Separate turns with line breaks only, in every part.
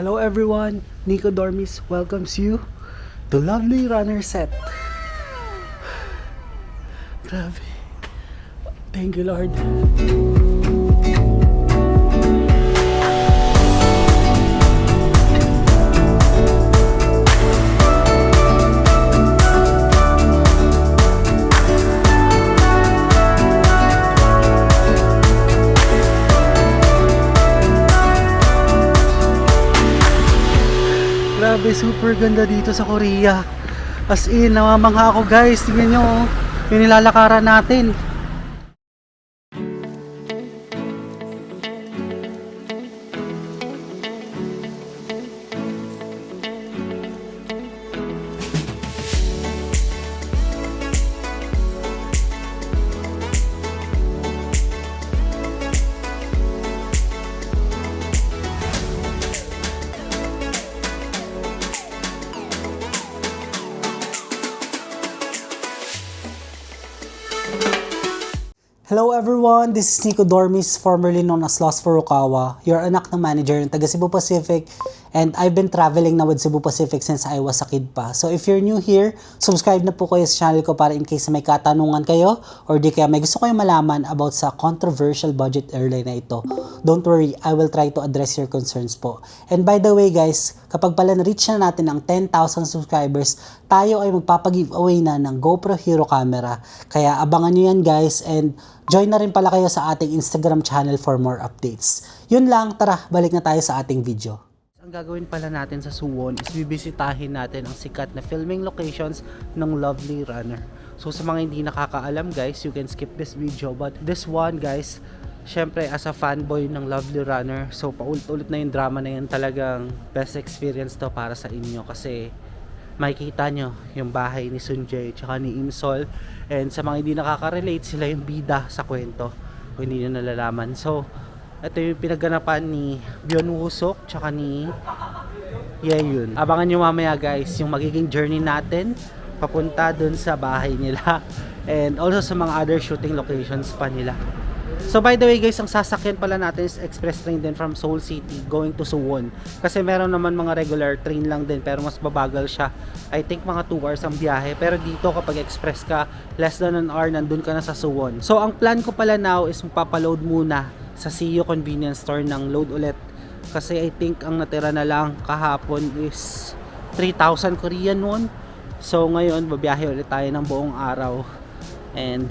Hello everyone, Nico Dormis welcomes you to Lovely Runner Set. Grabe. Thank you Lord. Grabe, super ganda dito sa Korea. As in, namamangha ako guys. Tingnan nyo, yung nilalakaran natin. Hello everyone, this is Nico Dormis, formerly known as Lost Furukawa, your anak ng manager ng taga Cebu Pacific, and I've been traveling na with Cebu Pacific since I was a kid pa. So if you're new here, subscribe na po kayo sa channel ko para in case may katanungan kayo or di kaya may gusto kayong malaman about sa controversial budget airline na ito. Don't worry, I will try to address your concerns po. And by the way guys, kapag pala na-reach na natin ang 10,000 subscribers, tayo ay magpapag-giveaway na ng GoPro Hero camera. Kaya abangan nyo yan guys, and join na rin pala kayo sa ating Instagram channel for more updates. Yun lang, tara, balik na tayo sa ating video. Ang gagawin pala natin sa Suwon is bibisitahin natin ang sikat na filming locations ng Lovely Runner. So sa mga hindi nakakaalam guys, you can skip this video, but this one guys, syempre as a fanboy ng Lovely Runner, so paulit-ulit na yung drama na yun, talagang best experience to para sa inyo kasi makikita nyo yung bahay ni Sunjae tsaka ni Imsol, and sa mga hindi nakaka-relate, sila yung bida sa kwento kung hindi nyo nalalaman. So ito yung pinagganapan ni Byun Woo-suk tsaka ni Yeon. Abangan nyo mamaya guys yung magiging journey natin papunta dun sa bahay nila and also sa mga other shooting locations pa nila. So by the way guys, ang sasakyan pala natin is express train din from Seoul City going to Suwon. Kasi meron naman mga regular train lang din pero mas babagal siya. I think mga 2 hours ang biyahe. Pero dito kapag express ka, less than an hour nandun ka na sa Suwon. So ang plan ko pala now is magpapaload muna sa CU convenience store ng load ulit. Kasi I think ang natira na lang kahapon is 3,000 Korean won. So ngayon babiyahe ulit tayo ng buong araw. And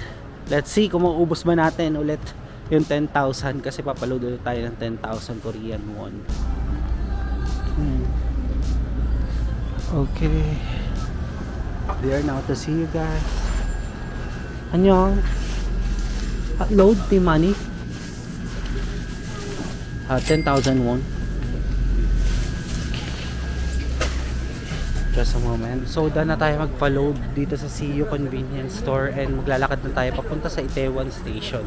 let's see kung maubos ba natin ulit yung 10,000 kasi papaload ulit tayo ng 10,000 Korean won. Okay. There now to see you guys. Annyeong. Load the money. 10,000 won. Just a moment. So done na tayo magpa-load dito sa CU convenience store and maglalakad na tayo papunta sa Itaewon Station.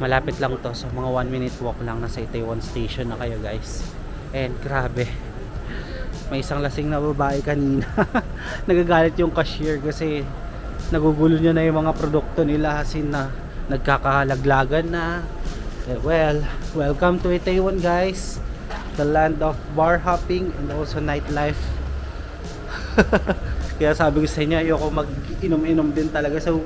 Malapit lang to, so mga 1 minute walk lang nasa Itaewon Station na kayo guys. And grabe, may isang lasing na babae kanina. Nagagalit yung cashier kasi nagugulo niya na yung mga produkto nila kasi na nagkakalaglagan na. Well, welcome to Itaewon guys, the land of bar hopping and also nightlife. Kaya sabi ko sa inyo, ayoko mag-inom-inom din talaga. So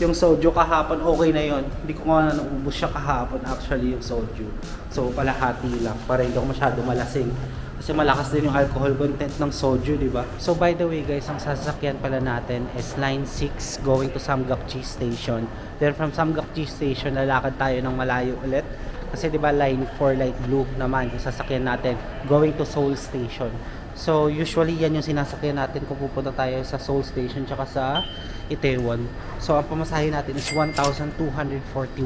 yung soju kahapon okay na yon. Hindi ko nga naubos siya kahapon actually yung soju. So palahati lang para hindi ako masyado malasing. Kasi malakas din yung alcohol content ng soju, di ba? So by the way guys, ang sasakyan pala natin is line 6 going to Samgakji Station. Then from Samgakji Station, lalakad tayo ng malayo ulit. Kasi di ba line 4 light blue naman yung sasakyan natin going to Seoul Station. So usually yan yung sinasakyan natin kung pupunta tayo sa Seoul Station tsaka sa Itaewon. So ang pamasahe natin is 1,240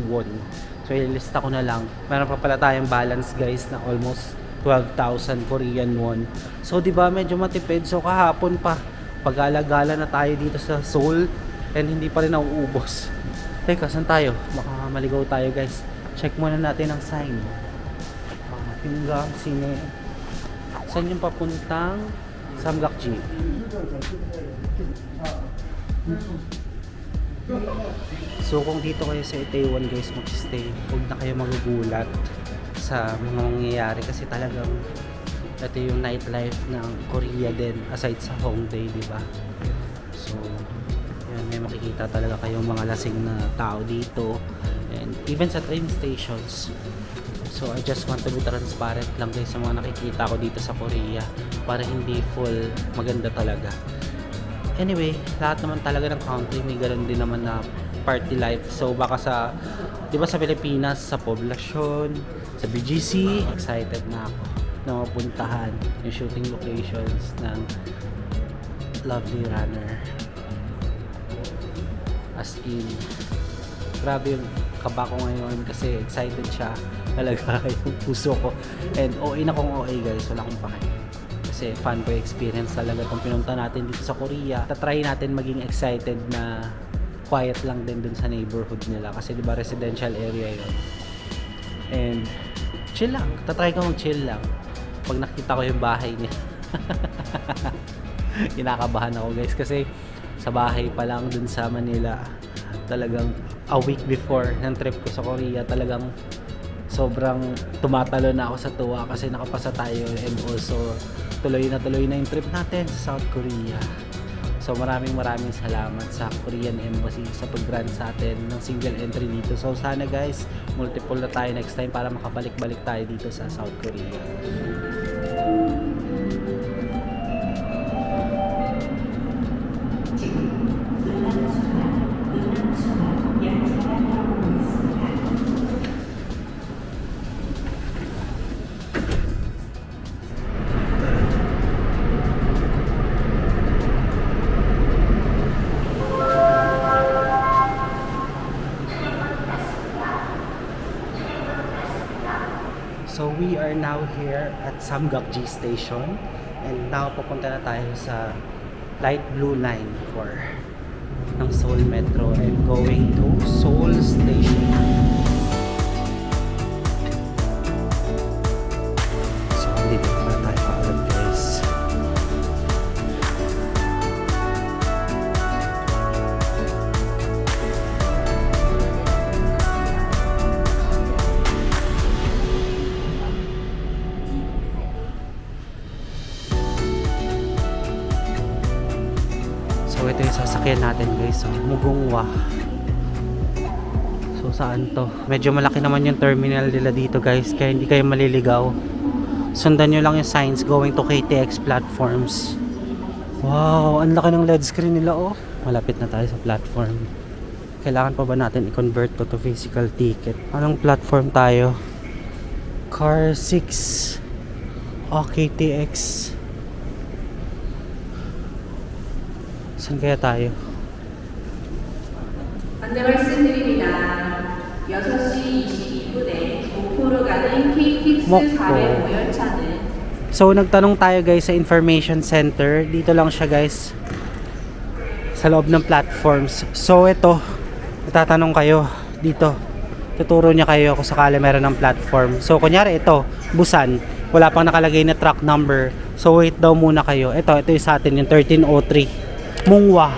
won. So ilista ko na lang. Meron pa pala tayong balance guys na almost 12,000 Korean won. So di ba medyo matipid. So kahapon pa pag-alagala na tayo dito sa Seoul and hindi pa rin nauubos. Teka, saan tayo? Baka maligaw tayo guys. Check muna natin ang sign. Pinggang Sine. Saan yung papuntang Samgakji? So kung dito kayo sa Itaewon guys mag-stay, huwag na kayo magugulat sa mga mangyayari kasi talagang ito yung nightlife ng Korea din aside sa Hongdae, di ba? So yan, may makikita talaga kayong mga lasing na tao dito, and even sa train stations. So I just want to be transparent lang guys sa mga nakikita ko dito sa Korea para hindi full maganda talaga. Anyway, lahat naman talaga ng country may ganoon din naman na party life. So baka sa, di ba sa Pilipinas, sa poblasyon, sa BGC, excited na ako na mapuntahan yung shooting locations ng Lovely Runner. As in, grabe yung kaba ko ngayon kasi excited siya talaga yung puso ko. And OA na kong OA guys, wala akong pake. Kasi fun ko experience talaga itong pinunta natin dito sa Korea. Tatry natin maging excited na quiet lang din dun sa neighborhood nila kasi diba residential area yun. And chill lang, tatry ko mag-chill lang pag nakita ko yung bahay niya. Kinakabahan ako guys kasi sa bahay pa lang dun sa Manila, talagang a week before ng trip ko sa Korea, talagang sobrang tumatalo na ako sa tuwa kasi nakapasa tayo, and also tuloy na yung trip natin sa South Korea. So maraming salamat sa Korean Embassy sa pag-grant sa atin ng single entry dito. So sana guys, multiple na tayo next time para makabalik-balik tayo dito sa South Korea. So we are now here at Samgakji Station, and now pupunta na tayo sa Light Blue Line 4 ng Seoul Metro and going to Seoul Station. So dito pa tayo kaagad guys. So ito yung sasakyan natin guys, so Mugunghwa. So saan to? Medyo malaki naman yung terminal nila dito guys, kaya hindi kayo maliligaw. Sundan nyo lang yung signs going to KTX platforms. Wow, ang laki ng LED screen nila oh. Malapit na tayo sa platform. Kailangan pa ba natin i-convert to physical ticket? Anong platform tayo? Car 6. Oh, KTX. Saan kaya tayo?
안내 말씀드립니다. 6시 22분에 목포로 가는 KTX
목포.
405열차는
So nagtanong tayo guys sa information center. Dito lang siya guys, sa loob ng platforms. So ito, itatanong kayo dito. Tuturo niya kayo kung sakali meron ng platform. So kunyari ito, Busan, wala pang nakalagay na track number. So wait daw muna kayo. Ito yung sa atin, yung 1303 Munghwa.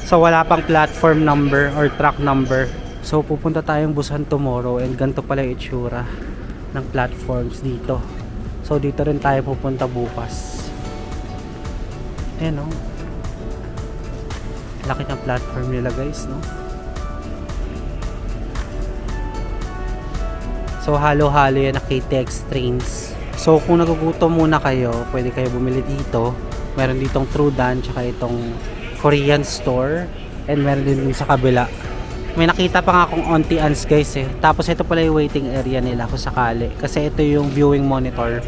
So wala pang platform number or track number. So pupunta tayong Busan tomorrow, and ganito pala yung itsura ng platforms dito. So dito rin tayo pupunta bukas. Ayan o. Laki ng platform nila guys, no? So halo-halo yan na KTX trains. So kung nagugutom muna kayo, pwede kayo bumili dito. Meron ditong Trudan, tsaka itong Korean store, and meron din dun sa kabila. May nakita pa nga akong onti-ans guys eh. Tapos ito pala yung waiting area nila kung sakali, kasi ito yung viewing monitor.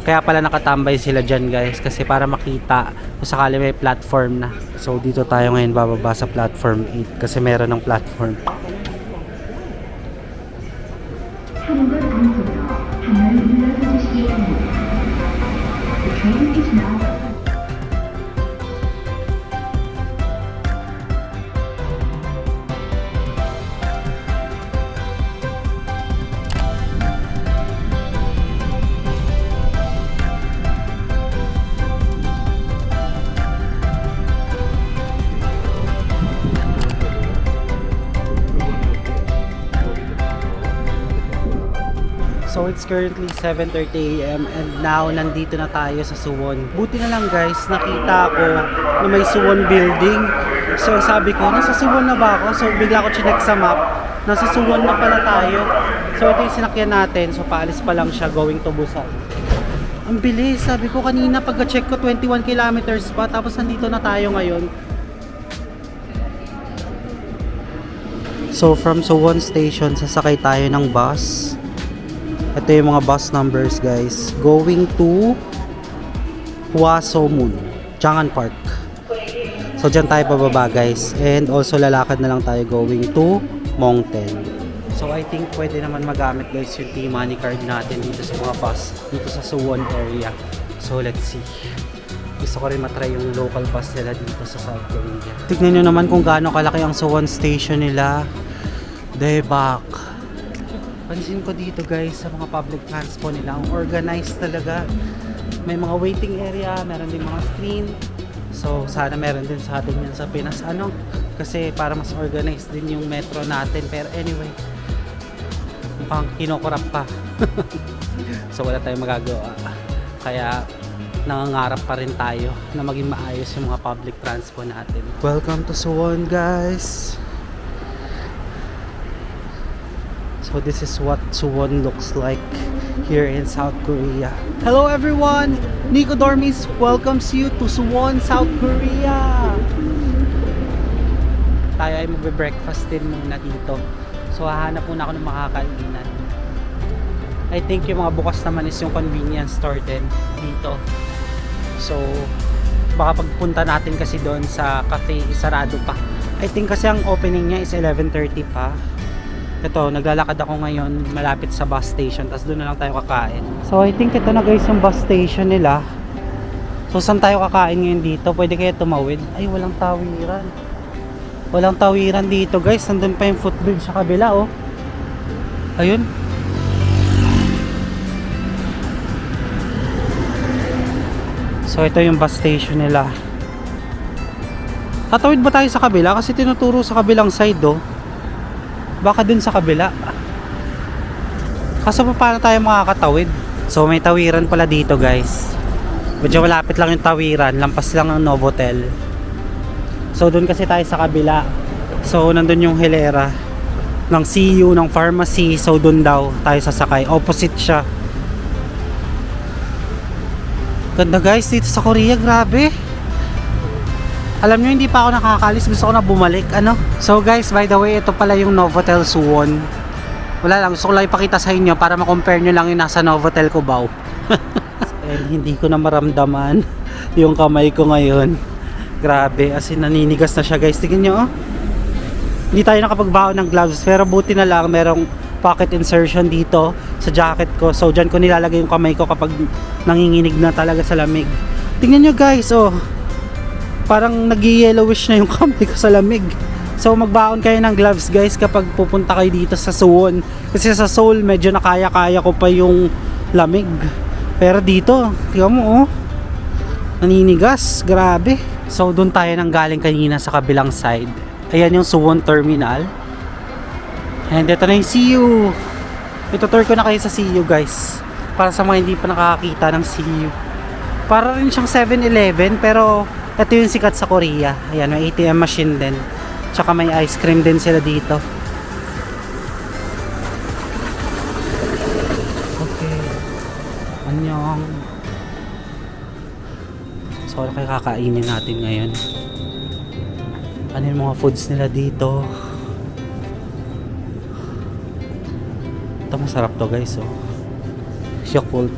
Kaya pala nakatambay sila dyan guys, kasi para makita kung sakali may platform na. So dito tayo ngayon bababa sa platform 8 kasi meron ng platform. So it's currently 7:30 AM and now nandito na tayo sa Suwon. Buti na lang guys, nakita ko na may Suwon building. So sabi ko, nasa Suwon na ba ako? So bigla ko chinek sa map, nasa Suwon na pala tayo. So ito yung sinakyan natin. So paalis pa lang siya going to Busan. Ang bilis, sabi ko kanina pagka-check ko 21 kilometers pa, tapos nandito na tayo ngayon. So from Suwon Station, sasakay tayo ng bus. Ito yung mga bus numbers guys. Going to Hwasomun, Chang'an Park. So dyan tayo pababa guys. And also lalakad na lang tayo going to Mongten. So I think pwede naman magamit guys yung T-Money card natin dito sa mga bus, dito sa Suwon area. So let's see. Gusto ko rin matry yung local bus nila dito sa South Korea. Tignan nyo naman kung gaano kalaki ang Suwon Station nila. Daebak. Pansin ko dito guys sa mga public transport nila, ang organized talaga. May mga waiting area, meron din mga screen. So sana meron din sa atin yan sa Pinas kasi para mas organized din yung metro natin. Pero anyway, mukhang kinokorap pa. So wala tayong magagawa. Kaya nangangarap pa rin tayo na maging maayos yung mga public transport natin. Welcome to Suwon guys. So this is what Suwon looks like here in South Korea. Hello everyone! Nico Dormis welcomes you to Suwon, South Korea! Tayo ay magbe-breakfast din muna dito. So hahanap muna ako ng makakainan. I think yung mga bukas naman is yung convenience store din dito. So baka pagpunta natin kasi doon sa cafe, isarado pa. I think kasi ang opening niya is 11:30 pa. Ito, naglalakad ako ngayon malapit sa bus station, tapos doon na lang tayo kakain. So I think ito na guys yung bus station nila. So saan tayo kakain ngayon dito? Pwede kaya tumawid? Ay, walang tawiran. Walang tawiran dito guys. Nandun pa yung footbridge sa kabila oh. Ayun. So ito yung bus station nila. Tatawid ba tayo sa kabila? Kasi tinuturo sa kabilang side oh. Baka dun sa kabila. Kaso pa paano tayo makakatawid? So may tawiran pala dito guys. Medyo malapit lang yung tawiran. Lampas lang ng Novotel. So dun kasi tayo sa kabila. So nandun yung hilera ng CU, ng pharmacy. So dun daw tayo sasakay. Opposite siya. Ganda guys dito sa Korea. Grabe. Alam nyo, hindi pa ako nakakalis. Gusto ko na bumalik. So guys, by the way, ito pala yung Novotel Suwon. Wala lang. Gusto ko lang ipakita sa inyo para ma-compare nyo lang yung nasa Novotel Cubao. And hindi ko na maramdaman yung kamay ko ngayon. Grabe. As in, naninigas na siya guys. Tingnan nyo oh. Hindi tayo nakapagbaon ng gloves. Pero buti na lang, merong pocket insertion dito sa jacket ko. So dyan ko nilalagay yung kamay ko kapag nanginginig na talaga sa lamig. Tingnan nyo guys oh. Parang nag-yellowish na yung kamay ko sa lamig. So magbaon kayo ng gloves guys kapag pupunta kayo dito sa Suwon. Kasi sa Seoul medyo nakaya-kaya ko pa yung lamig. Pero dito, tingnan mo oh. Naninigas, grabe. So doon tayo nang galing kanina sa kabilang side. Ayan yung Suwon Terminal. And ito na yung CU. Ito-tour ko na kayo sa CU guys. Para sa mga hindi pa nakakakita ng CU. Para rin siyang 7-Eleven pero ito yung sikat sa Korea. Ayan, may ATM machine din. Tsaka may ice cream din sila dito. Okay. Annyeong. So, ano kayo kakainin natin ngayon? Ano yung mga foods nila dito? Ito masarap to guys oh. Yakult.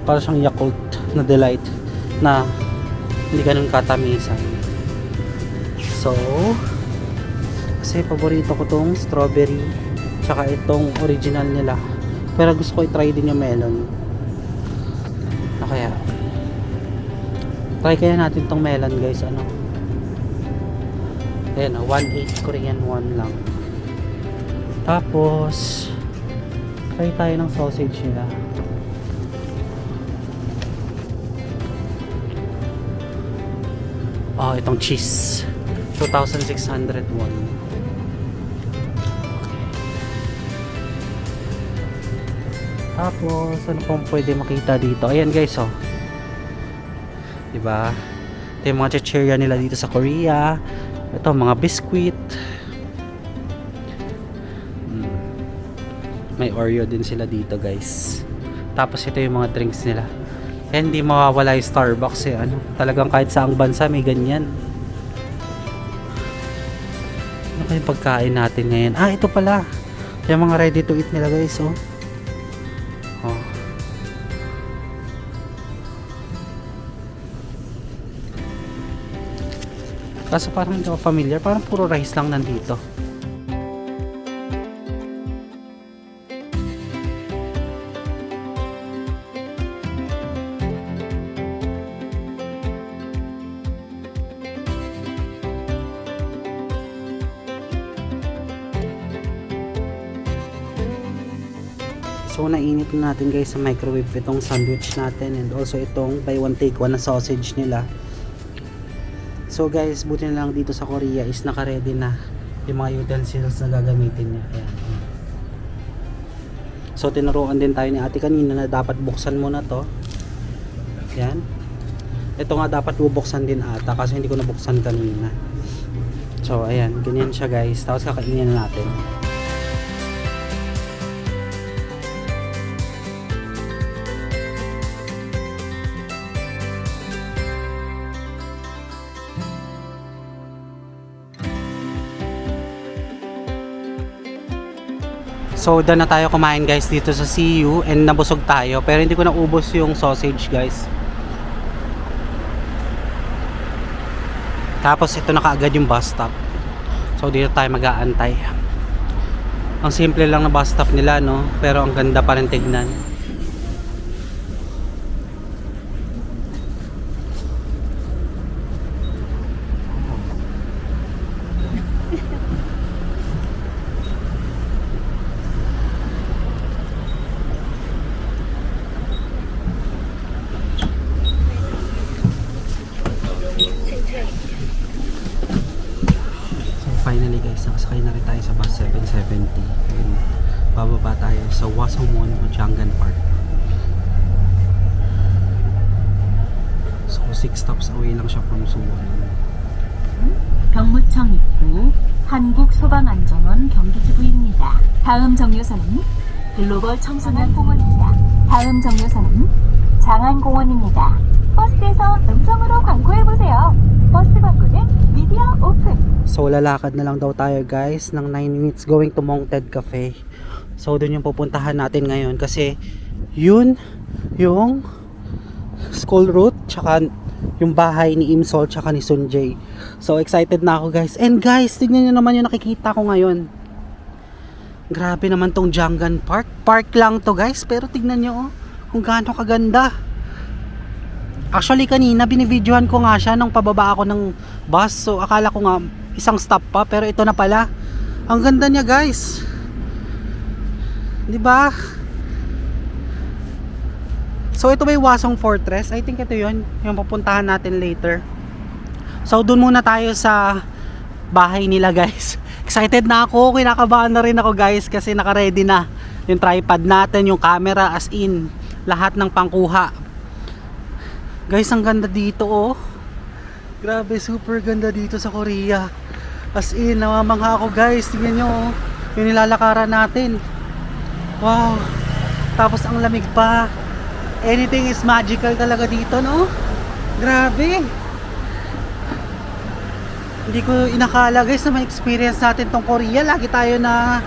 Para siyang Yakult na delight na hindi ganun katamisan. So kasi paborito ko tong strawberry tsaka itong original nila, pero gusto ko i-try din yung melon. Kaya try kaya natin tong melon guys. Ayan 1.8 Korean won lang. Tapos try tayo ng sausage nila. Itong cheese 2,600 won. Tapos, ano pong pwede makita dito? Ayan guys, oh. Diba? Ito yung mga chichirya nila dito sa Korea. Ito, mga biscuit. May Oreo din sila dito guys. Tapos ito yung mga drinks nila. Kaya hindi mawawala yung Starbucks eh. Ano, talagang kahit saang bansa may ganyan. Ano kayong pagkain natin ngayon? Ah, ito pala. Yung mga ready to eat nila guys, oh. Oh. Kaso parang hindi ako familiar. Parang puro rice lang nandito. So nainit na natin guys sa microwave itong sandwich natin and also itong buy one take one na sausage nila. So guys, buti na lang dito sa Korea is naka-ready na yung mga utensils na gagamitin niya. Ayan. So tinuruan din tayo ni ate kanina na dapat buksan mo na to. Ayan. Ito nga dapat bubuksan din ata kasi hindi ko nabuksan kanina. So ayan, ganyan siya guys. Tapos kakainin na natin. So done na tayo kumain guys dito sa CU and nabusog tayo pero hindi ko naubos yung sausage guys. Tapos ito na kaagad yung bus stop. So dito tayo mag-aantay. Ang simple lang na bus stop nila no, pero ang ganda pa rin tignan. Finally guys, nakasakay na rin tayo sa bus 770 and bababa tayo sa Hwaseongwon o Jangan Park. So 6 stops away lang siya from Suwon.
병무청 입구 한국소방안전원 경기지부입니다. 다음 정류소는 글로벌 청소년 공원입니다. 다음 정류소는 장안공원입니다. 버스에서 음성으로 광고해보세요. 버스 광고는 미디어 오픈.
So lalakad na lang daw tayo guys ng 9 minutes going to Mongted Cafe. So dun yung pupuntahan natin ngayon kasi yun yung school route tsaka yung bahay ni Imsol tsaka ni Sunjae. So excited na ako guys. And guys, tignan nyo naman yung nakikita ko ngayon. Grabe naman tong Jangan Park. Park lang to guys pero tignan nyo oh, kung gaano kaganda. Actually kanina binibidyohan ko nga siya nung pababa ako ng bus. So akala ko nga isang stop pa pero ito na pala. Ang ganda niya guys. 'Di ba? So ito ba yung Hwasong Fortress? I think ito 'yon, yung pupuntahan natin later. So doon muna tayo sa bahay nila guys. Excited na ako, kinakabahan na rin ako guys kasi naka-ready na yung tripod natin, yung camera as in lahat ng pangkuha. Guys, ang ganda dito oh. Grabe, super ganda dito sa Korea. As in, namamangha ako guys. Tingnan nyo oh, yung nilalakaran natin. Wow. Tapos ang lamig pa. Anything is magical talaga dito, no? Grabe. Hindi ko inakala guys na ma-experience natin tong Korea. Lagi tayo na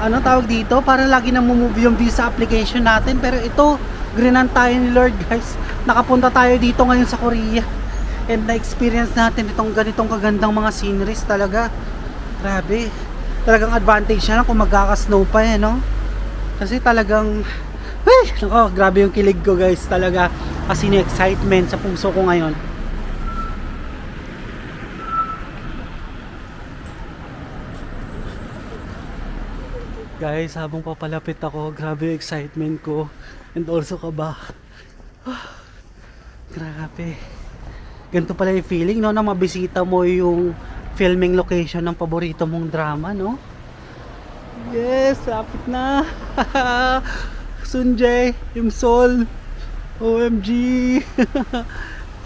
ano tawag dito, para lagi na move yung visa application natin. Pero ito, grinan tayo ni Lord guys. Nakapunta tayo dito ngayon sa Korea. And na-experience natin itong ganitong kagandang mga sceneries talaga. Grabe. Talagang advantage na kung magkaka-snow pa eh, no? Kasi talagang oh, grabe yung kilig ko guys talaga. Kasi yung excitement sa puso ko ngayon. Guys, habang papalapit ako, grabe yung excitement ko. And also kaba. Grabe. Ganito pala yung feeling, no? Na mabisita mo yung filming location ng paborito mong drama, no? Yes, lapit na. Sunjay, Imsol, OMG.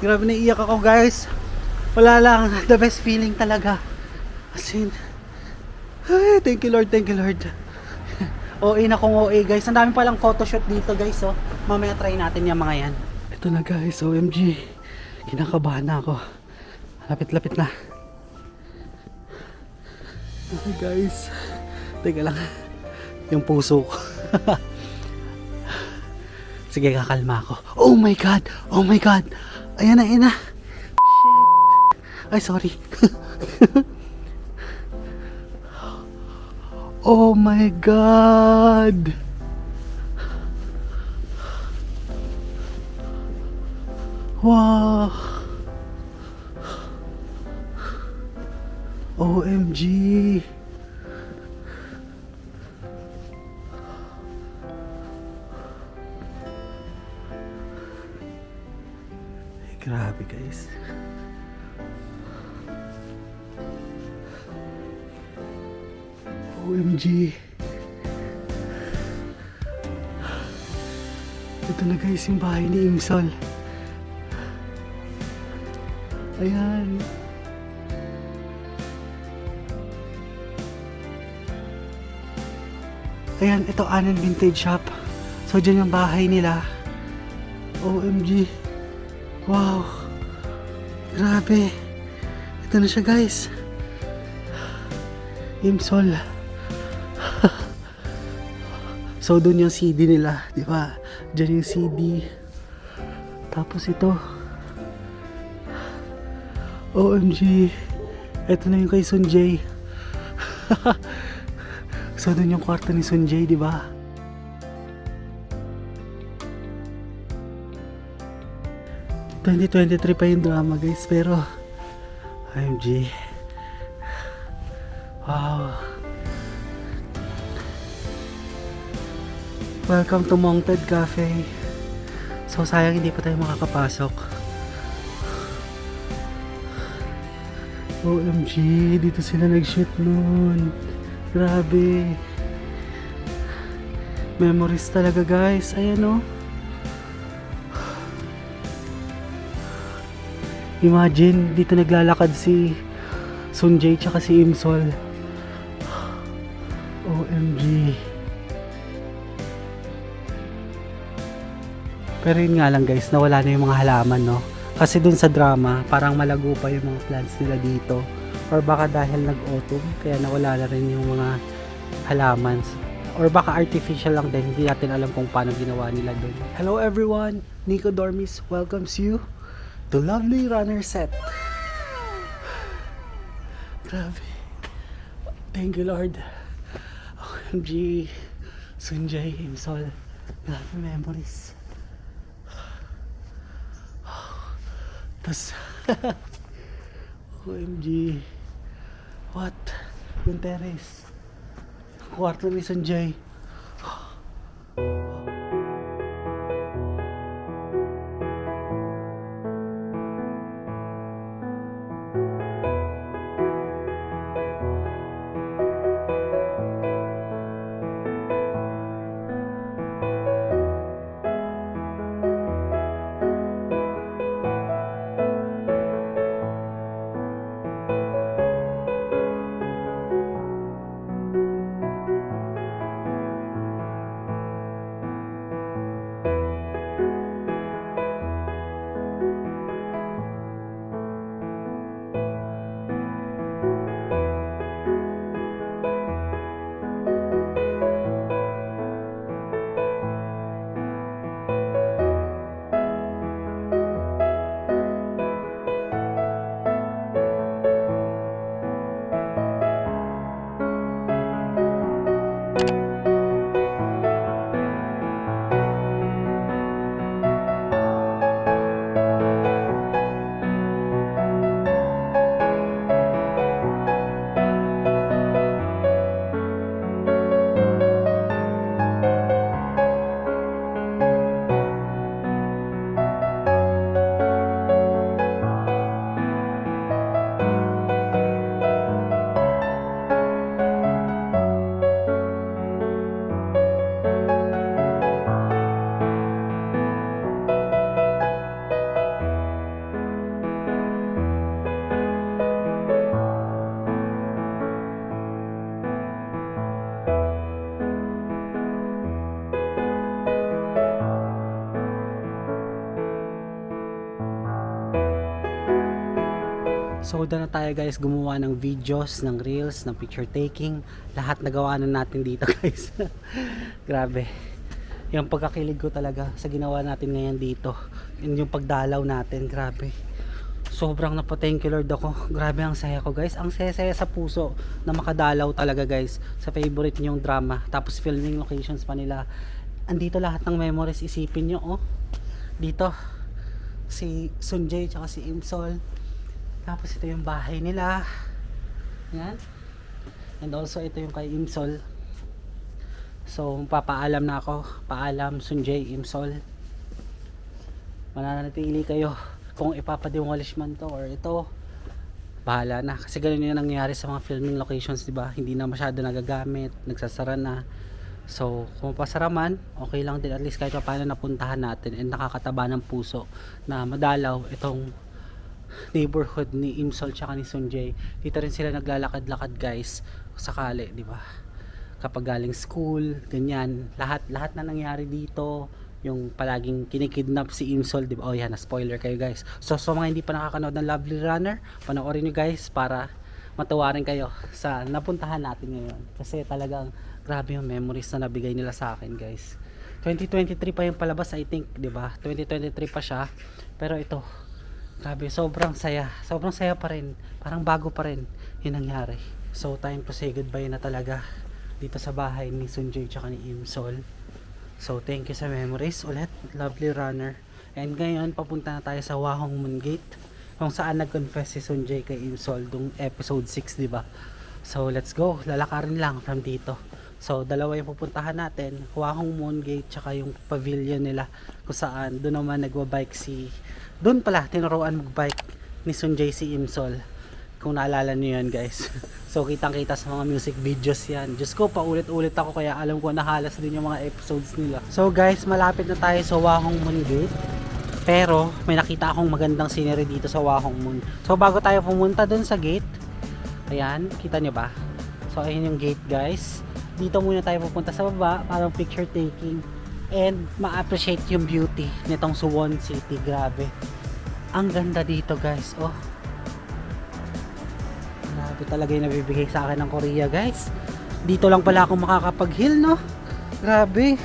Grabe, naiiyak ako guys. Wala lang, the best feeling talaga. As in, ay, thank you Lord, thank you Lord. OA na kung OA guys. Ang dami palang photoshoot dito guys, oh. Mamaya try natin yung mga yan. Ito na guys, OMG. Kinakabahan na ako. Lapit-lapit na. Okay guys. Teka lang. Yung puso ko. Sige, kakalma ako. Oh my God! Oh my God! Ayan na, ayan na. Shit. Ay, sorry. Oh my God! Wow! OMG! Ay, grabe guys. OMG. Ito na guys yung bahay ni Imsol. Ayan. Ayan, ito Anan Vintage Shop. So dyan yung bahay nila. OMG. Wow. Grabe. Ito na siya guys. Imsol. So doon yung CD nila, di ba? Diyan yung CD. Tapos ito. OMG. Ito na yung kay Sunjay. So doon yung kwarto ni Sunjay, di ba? ...2023 pa yung drama guys, pero... OMG. Wow. Welcome to Mounted Cafe. So sayang hindi pa tayo makakapasok. OMG, dito sila nag-shoot noon. Grabe. Memories talaga guys. Ayan o. Imagine, dito naglalakad si Sunjay tsaka si Imsol. OMG. Pero yun nga lang guys, nawala na yung mga halaman, no? Kasi dun sa drama, parang malago pa yung mga plants nila dito. Or baka dahil nag-autumn, kaya nawala na rin yung mga halaman. Or baka artificial lang din, hindi natin alam kung paano ginawa nila dun. Hello everyone, Nico Dormis welcomes you to Lovely Runner Set. Grabe. Thank you Lord. OMG. Sunjay, Imsol. Grabe memories. Tas OMG. What? Yung terrace. Kwarto ni Sunjay. So doon na tayo guys gumawa ng videos, ng reels, ng picture taking. Lahat nagawa na natin dito guys. Grabe. Yung pagkakilig ko talaga sa ginawa natin ngayon dito. Yung pagdalaw natin, grabe. Sobrang napa-thank you Lord ako. Grabe ang saya ko guys. Ang saya-saya sa puso na makadalaw talaga guys sa favorite niyong drama. Tapos filming locations pa nila. Andito lahat ng memories, isipin nyo oh. Dito si Sunjay tsaka si Imsol. Tapos ito yung bahay nila. Yan. And also ito yung kay Imsol. So papaalam na ako. Paalam Sunjay, Imsol. Mananatili kayo kung ipapademolish man to or ito. Bahala na. Kasi ganun yung nangyayari sa mga filming locations, diba? Hindi na masyado nagagamit. Nagsasara na. So kung pasara man, okay lang din. At least kahit paano napuntahan natin. And nakakataba ng puso na madalaw itong neighborhood ni Imsol tsaka ni Sunjay. Dito rin sila naglalakad-lakad guys sakali, di ba? Kapag galing school, ganyan, lahat na nangyari dito. Yung palaging kinikidnap si Imsol, di ba? Oh yan, na spoiler kayo guys. So mga hindi pa nakakanood ng Lovely Runner, panoorin niyo guys para matuwa rin kayo sa napuntahan natin ngayon. Kasi talagang grabe yung memories na nabigay nila sa akin guys. 2023 pa yung palabas I think, di ba? 2023 pa siya. Pero ito, grabe, sobrang saya pa rin, parang bago pa rin yung nangyari. So time to say goodbye na talaga dito sa bahay ni Sunjay tsaka ni Imsol. So thank you sa memories ulit, Lovely Runner. And ngayon papunta na tayo sa Wahong Moon Gate, kung saan nag-confess si Sunjay kay Imsol dung episode 6, diba? So let's go, lalakarin lang from dito. So dalawa yung pupuntahan natin, Wahong Moon Gate tsaka yung pavilion nila, kung saan doon naman nagwa-bike doon pala tinuruan mag-bike ni Sunjay si Imsol, kung naalala niyo yan guys. So kitang kita sa mga music videos yan. Diyos ko, paulit-ulit ako kaya alam ko nahalas din yung mga episodes nila. So guys, malapit na tayo sa Wahong Moon Gate, pero may nakita akong magandang scenery dito sa Wahong Moon. So bago tayo pumunta dun sa gate, ayan, kita nyo ba? So ayun yung gate guys. Dito muna tayo pupunta sa baba, parang picture taking and ma-appreciate yung beauty nitong Suwon City. Grabe, ang ganda dito guys. Oh, grabe talaga yung nabibigay sa akin ng Korea guys. Dito lang pala ako makakapag-hill, no? Grabe,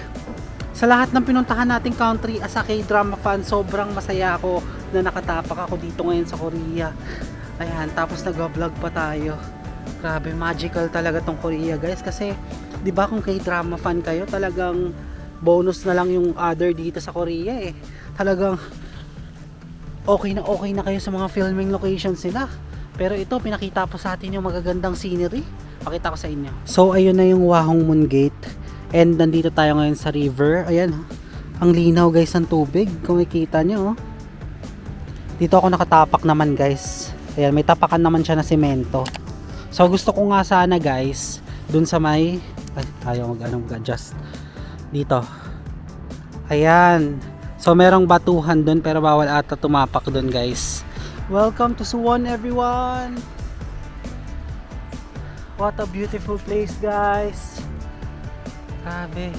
sa lahat ng pinuntahan nating country as a K-drama fan, sobrang masaya ako na nakatapak ako dito ngayon sa Korea. Ayan, tapos nag-vlog pa tayo. Grabe, magical talaga tong Korea guys. Kasi di ba kung K-drama fan kayo, talagang bonus na lang yung other dito sa Korea eh. Talagang okay na kayo sa mga filming locations nila. Pero ito, pinakita po sa atin yung magagandang scenery. Pakita ko sa inyo. So ayun na yung Wahong Moon Gate. And nandito tayo ngayon sa river. Ayan, ang linaw guys ng tubig. Kung makikita nyo, oh. Dito ako nakatapak naman guys. Ayan, may tapakan naman siya na semento. So gusto ko nga sana guys, dun sa may ayaw mag-adjust dito. Ayan. So merong batuhan dun pero bawal ata tumapak dun guys. Welcome to Suwon everyone. What a beautiful place guys. Grabe.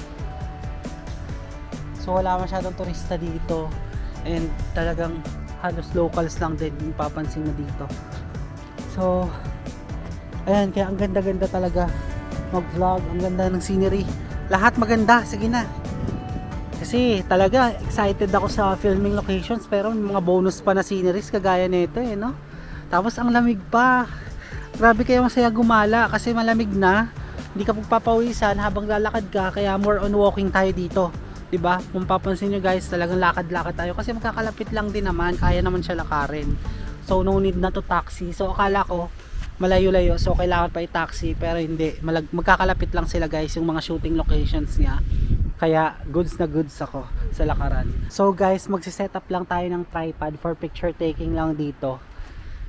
So wala masyadong turista dito. And talagang halos locals lang din yung papansin na dito. So ayan, kaya ang ganda-ganda talaga mag-vlog. Ang ganda ng scenery. Lahat maganda, sige na. Kasi talaga excited ako sa filming locations, pero may mga bonus pa na sceneries kagaya nito eh, no? Tapos ang lamig pa. Grabe, kaya masaya gumala kasi malamig na. Hindi ka pagpapawisan habang lalakad ka, kaya more on walking tayo dito. 'Di ba? Kung papansin niyo guys, talagang lakad-lakad tayo kasi magkakalapit lang din naman, kaya naman siya lakarin. So no need na to taxi. So akala ko malayo-layo, so kailangan pa i-taxi, pero hindi, magkakalapit lang sila guys yung mga shooting locations niya, kaya goods na goods ako sa lakaran. So guys, magsiset up lang tayo ng tripod for picture taking lang dito.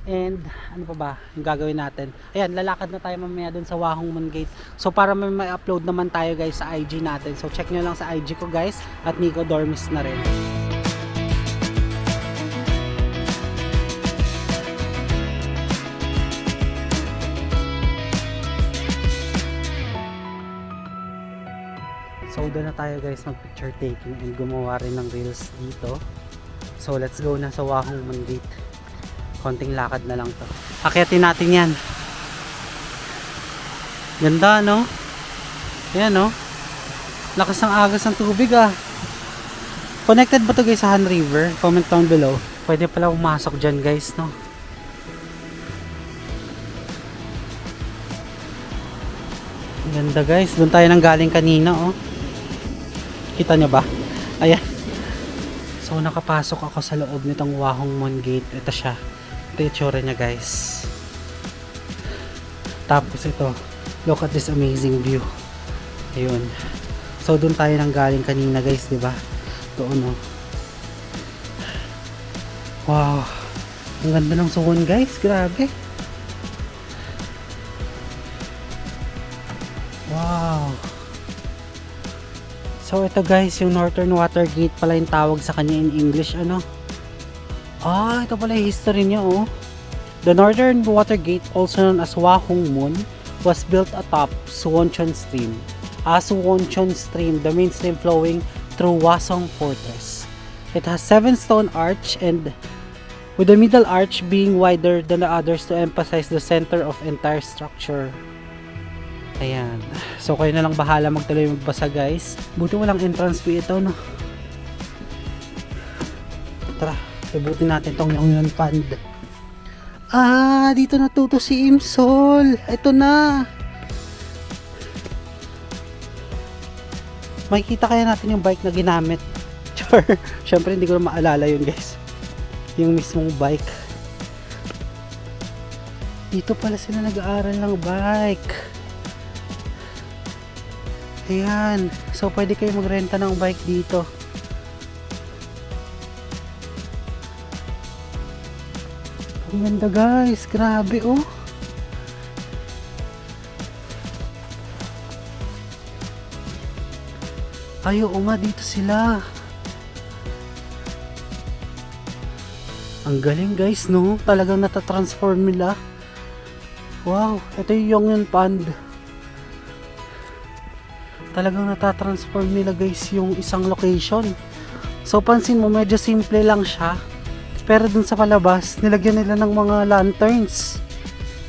And ano pa ba yung gagawin natin? Ayan, lalakad na tayo mamaya dun sa Wahong Moon Gate. So para may upload naman tayo guys sa IG natin, so check nyo lang sa IG ko guys, at Nico Dormis na rin. So doon na tayo guys mag picture taking and gumawa rin ng reels dito. So let's go na sa Wahong Moon Gate. konting lakad na lang to. Akyatin natin yan. Ganda, no? Ayan, no? Lakas ng agos ng tubig, ah. Connected ba to guys sa Han River? Comment down below. Pwede pala pumasok dyan guys, no? Ganda guys. Doon tayo nang galing kanina, oh. Kita nyo ba? Ayan. So nakapasok ako sa loob nitong Wahong Mon Gate. Ito siya. Ito yung tsura niya guys. Tapos ito. Look at this amazing view. Ayun. So doon tayo nang galing kanina guys, di ba? Doon, oh. Wow. Ang ganda ng suhon guys. Grabe. Wow. So ito guys, yung Northern Water Gate pala yung tawag sa kanya in English, ano? Ah, ito pala yung history niya, oh. The Northern Water Gate, also known as Wahong Mon, was built atop Suwonchon Stream. Suwonchon Stream, the main stream flowing through Hwasong Fortress. It has 7 stone arch and with the middle arch being wider than the others to emphasize the center of entire structure. Ayan. So kayo na lang bahala magtuloy magbasa guys. Buti walang entrance fee ito, no? Tara, ibutin natin tong Yonghyun Pond. Ah, dito natuto si Imsol. Ito na. Makikita kaya natin yung bike na ginamit. Siyempre hindi ko na maalala yun guys. Yung mismong bike. Dito pala sila nag-aaral ng bike. Ayan. So pwede kayo magrenta ng bike dito. Ang ganda guys. Grabe, oh. Ay, oo nga, dito sila. Ang galing guys, no? Talagang natatransform nila. Wow, ito yung Yonghyun Pond. Talagang natatransform nila guys yung isang location. So pansin mo, medyo simple lang siya. Pero dun sa palabas, nilagyan nila ng mga lanterns.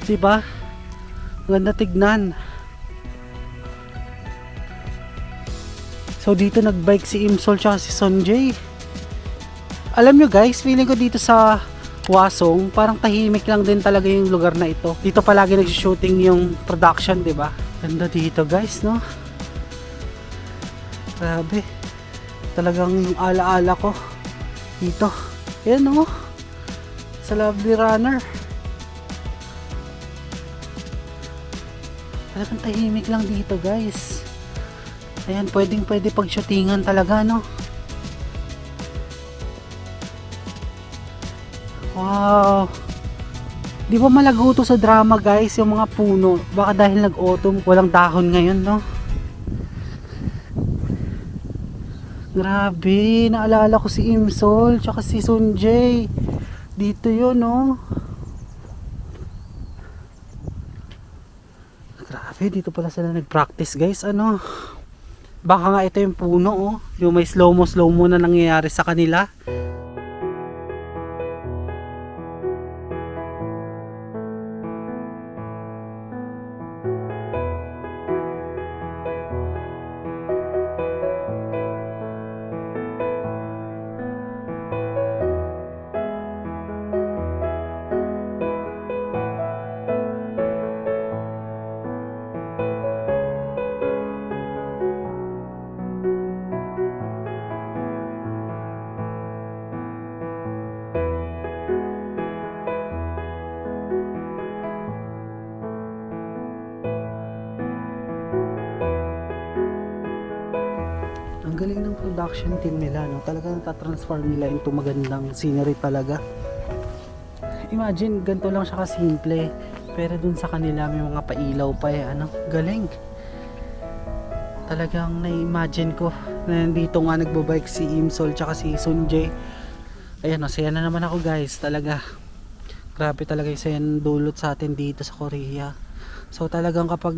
Diba? Ganda tignan. So dito nagbike si Imsol tsaka si Sonjay. Alam nyo guys, feeling ko dito sa Hwasong, parang tahimik lang din talaga yung lugar na ito. Dito palagi nag-shooting yung production, di ba? Ganda dito guys, no? Grabe. Talagang yung alaala ko dito. Ayan, no? Sa Lovely Runner. Talagang tahimik lang dito guys. Ayan, pwede pag-shootingan talaga, no? Wow! Di ba malago to sa drama, guys, yung mga puno? Baka dahil nag-autumn, walang dahon ngayon, no? Grabe, naalala ko si Imsol, tsaka si Sonjay. Dito yun, no? Grabe, dito pala sila nag-practice, guys, ano? Baka nga ito yung puno, oh. Yung may slow-mo na nangyayari sa kanila. Ang galing ng production team nila, no? Talagang natatransform nila into magandang scenery talaga. Imagine, ganito lang siya kasimple. Pero dun sa kanila may mga pailaw pa eh, ano? Galing. Talagang na-imagine ko na nandito nga nagbabike si Imsol tsaka si Sonjay. Ayan, masaya na naman ako guys. Talaga. Grabe talaga yung saya ng dulot sa atin dito sa Korea. So talagang kapag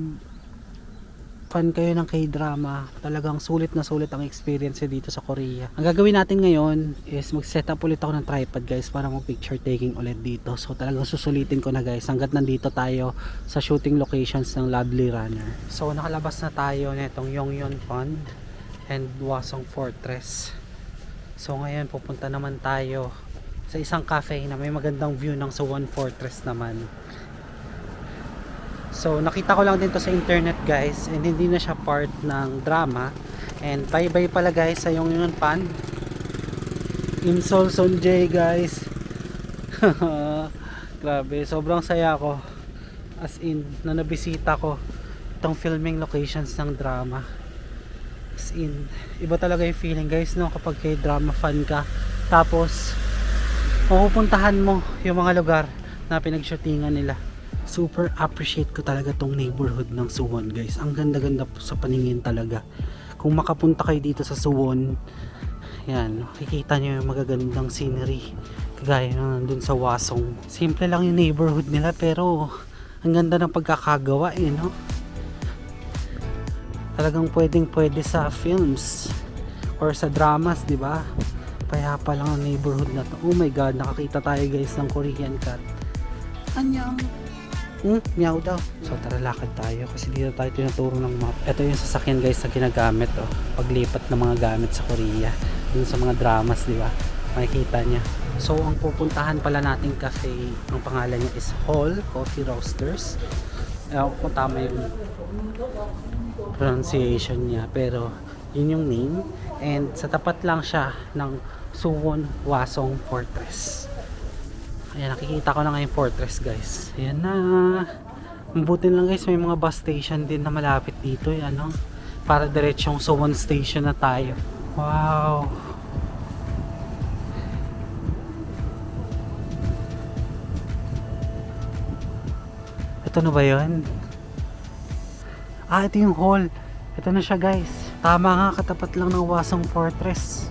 fan kayo ng K-drama, talagang sulit na sulit ang experience dito sa Korea. Ang gagawin natin ngayon is mag-set up ulit ako ng tripod guys para mag-picture taking ulit dito. So talagang susulitin ko na guys hanggat nandito tayo sa shooting locations ng Lovely Runner. So nakalabas na tayo nitong Yongyeon Pond and Hwasong Fortress. So ngayon pupunta naman tayo sa isang cafe na may magandang view ng Suwon Fortress naman. So nakita ko lang din to sa internet guys, and hindi na siya part ng drama. And bye bye pala guys sa Yongyeon Pond. Imsol Sonjae guys. Grabe, sobrang saya ko. As in, na nabisita ko itong filming locations ng drama. As in, iba talaga yung feeling guys no, kapag kay drama fan ka. Tapos mapupuntahan mo yung mga lugar na pinagshootingan nila. Super appreciate ko talaga tong neighborhood ng Suwon guys. Ang ganda-ganda po sa paningin talaga. Kung makapunta kayo dito sa Suwon, yan, makikita nyo yung magagandang scenery. Kagaya na nandun sa Hwasong. Simple lang yung neighborhood nila pero ang ganda ng pagkakagawa eh, no? Talagang pwedeng-pwede sa films or sa dramas, di ba? Payapa lang ang neighborhood na to. Oh my god, nakakita tayo guys ng Korean cat. Anyang. Meow daw. So tara, lakad tayo kasi dito tayo tinuturo ng map. Ito yung sasakyan guys na ginagamit paglipat ng mga gamit sa Korea dun sa mga dramas, di ba? Makikita niya. So ang pupuntahan pala nating cafe, ang pangalan niya is Hall Coffee Roasters. Ewan ko kung tama yung pronunciation niya, pero yun yung name. And sa tapat lang siya ng Suwon Hwasong Fortress. Ayan, nakikita ko na nga yung fortress guys. Ayan na. Mabuti lang guys, may mga bus station din na malapit dito. Ano, para diretsong Suwon Station na tayo. Wow. Ito na ba yun? Ah, ito yung hall. Ito na siya guys. Tama nga, katapat lang ng Hwasong Fortress.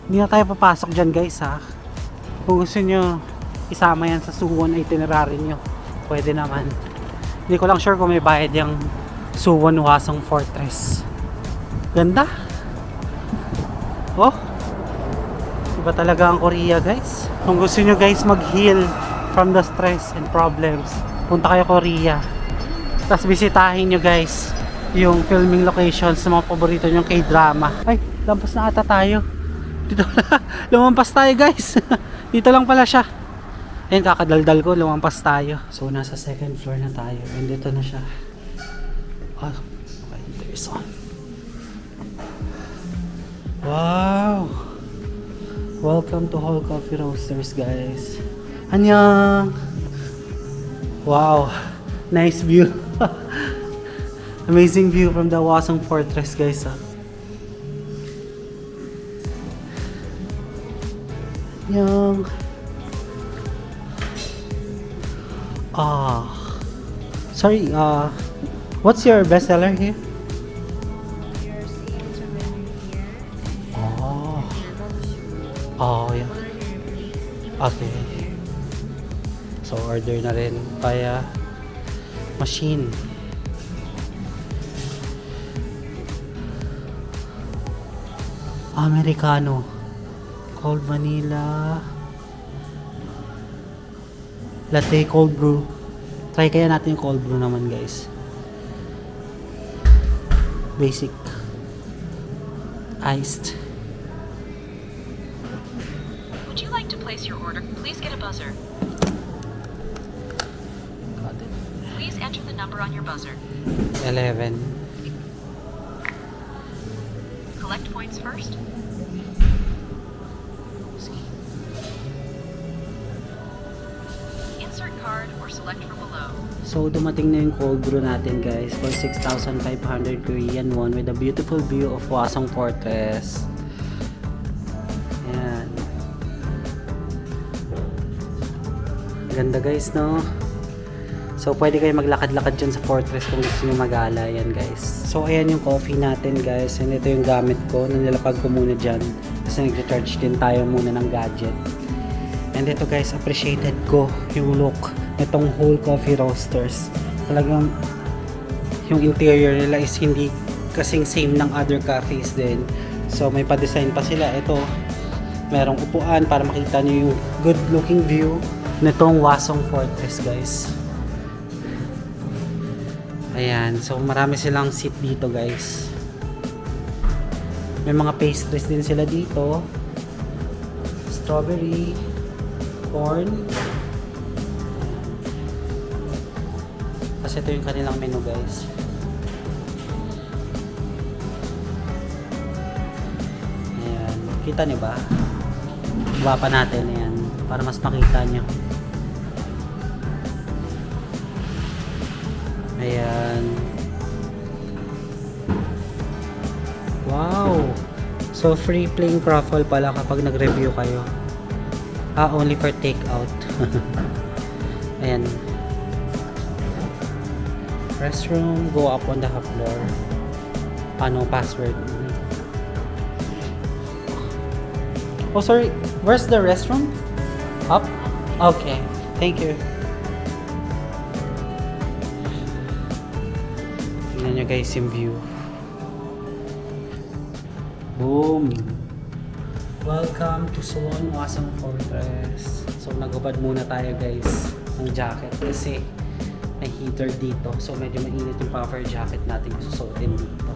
Hindi na tayo papasok dyan guys ha. Kung gusto nyo isama yan sa Suwon itinerary nyo, pwede naman. Hindi ko lang sure kung may bayad yung Suwon Hwasong Fortress. Ganda. Oh, iba talaga ang Korea guys. Kung gusto nyo guys mag-heal from the stress and problems, punta kayo Korea. Tapos bisitahin nyo guys yung filming locations sa mga paborito nyong K-drama. Ay, lampas na ata tayo. Dito lumampas tayo guys. Dito lang pala siya. Ayun, kakadaldal ko, lumampas tayo. So nasa second floor na tayo. And dito na siya. Oh, okay, there's on. Wow. Welcome to Hall Coffee Roasters guys. Annyeong. Wow, nice view. Amazing view from the Hwasong Fortress guys. Yung sorry, what's your bestseller here?
Your seeds are ready here.
Oh yeah. Okay. So order na rin via machine. Americano, cold vanilla, latte, cold brew. Try kaya natin yung cold brew naman guys. Basic, iced.
Would you like to place your order? Please get a buzzer.
Got it.
Please enter the number on your buzzer.
11.
Collect points first. Insert card or select from below.
So dumating na yung cold brew natin guys for 6,500 Korean won with a beautiful view of Hwasong Fortress. Ayan. Ganda guys no? So pwede kayo maglakad-lakad dyan sa fortress kung gusto nyo mag-ala. Yan guys. So ayan yung coffee natin guys. And ito yung gamit ko. Nilapag ko muna dyan. Kasi nag-charge din tayo muna ng gadget. And ito guys, appreciated ko yung look nitong Hall Coffee Roasters. Talagang yung interior nila is hindi kasing same ng other cafes din. So may pa-design pa sila. Ito, merong upuan para makita nyo yung good looking view nitong Hwasong Fortress, guys. Ayan, so marami silang seat dito, guys. May mga pastries din sila dito. Strawberry, corn. Kasi ito yung kanilang menu, guys. Ayan, kita nyo ba? Baba pa natin, ayan, para mas makita nyo. Ayan. Wow! So, free playing raffle pala kapag nag-review kayo. Only for takeout. Ayan. Restroom, go up on the half floor. Ano, password. Oh, sorry. Where's the restroom? Up? Okay. Thank you. Tingnan nyo guys yung view. Boom! Welcome to Suwon Hwasong Fortress. So nagubad muna tayo guys ng jacket kasi may heater dito. So medyo mainit yung puffer jacket natin susuotin dito.